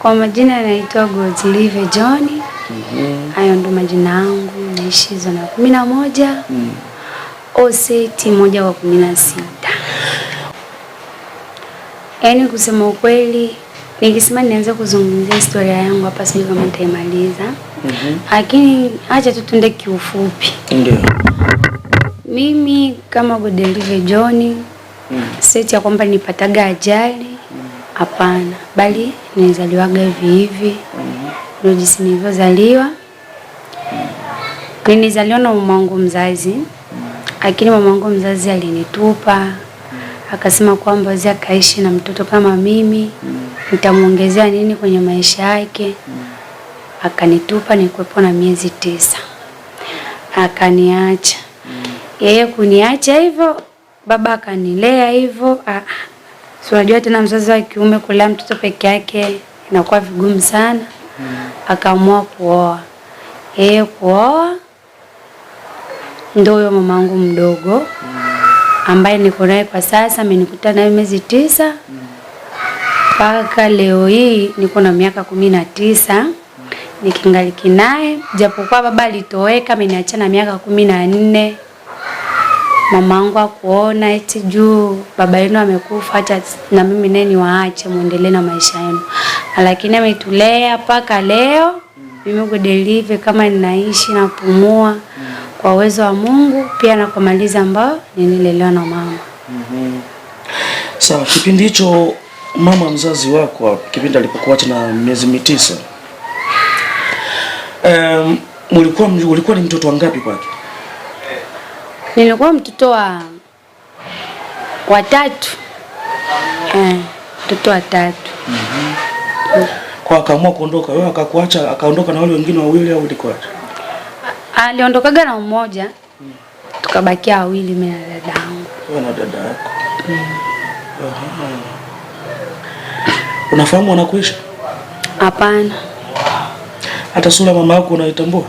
Kwa majina naitwa Godlive John. Hayo ndo majina yangu, naishi zona 11. Oseti 1/16. Yaani kusema ukweli, nikisema nianze kuzungumzia historia yangu hapa sijui kama nitaimaliza. Lakini acha tu tuende kiufupi. Ndio. Mimi kama Godlive John, seti ya kwamba nipataga ajali, hapana, bali nilizaliwaga hivi. Ndio jinsi nilivyozaliwa. Nilizaliwa na mamangu mzazi. Lakini mamangu mzazi alinitupa. Akasema kwamba wazee akaishi na mtoto kama mimi, nitamuongezea nini kwenye maisha yake? Akanitupa, nilikuwepo na miezi 9. Akaniacha. Yeye kuniacha hivyo, baba akanilea hivyo. Si unajua tena mzazi wa kiume kulea mtoto peke yake inakuwa vigumu sana. Akaamua kuoa. Yeye kuoa, ndio huyo mamangu mdogo ambaye niko naye kwa sasa, amenikuta naye miezi 9. Mpaka leo hii niko na miaka 19 nikingaliki naye, japokuwa baba alitoweka, ameniacha na miaka 14. Mamangu akuona eti juu baba yenu amekufa, acha na mimi naye niwaache muendelee na maisha yenu. Lakini ametulea mpaka leo. Mimi Godlive kama ninaishi na pumua kwa uwezo wa Mungu, pia na kumaliza ambao nililelewa na mama. Sawa, kipindi hicho mama mzazi wako kipindi alipokuacha na miezi 9, ulikuwa ni mtoto wangapi kwake? Nilikuwa mtoto wa 3. Mtoto wa 3. Kwa akaamua kuondoka, wewe akakuacha, akaondoka na wale wengine 2 au ulikuacha? Aliondokaga na mmoja. Tukabakia 2, mimi na dadangu. Wewe na dada yako. Unafahamu anakuishi? Hapana. Hata sura mama yako unaitambua?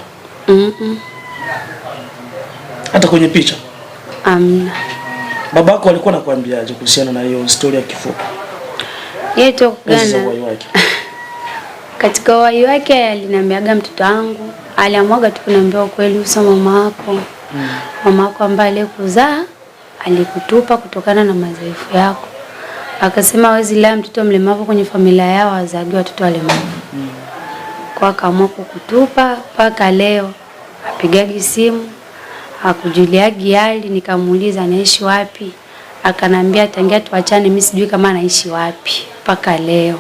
Hata kwenye picha? Amna. Baba yako alikuwa anakuambiaje kuhusiana na hiyo historia kifupi? Yeye tu gana. Katika uhai wake aliniambiaga mtoto wangu, aliamwaga tu kuniambia ukweli uso mama wako. Mama wako ambaye alikuzaa alikutupa kutokana na madhaifu yako. Akasema hawezi lea mtoto mlemavu kwenye familia yao, wazagi watoto walemavu. Kwa akaamua kukutupa mpaka leo. Apigagi simu, hakujuliagi hali, nikamuuliza anaishi wapi. Akanambia tangia tuachane mimi sijui kama anaishi wapi mpaka leo.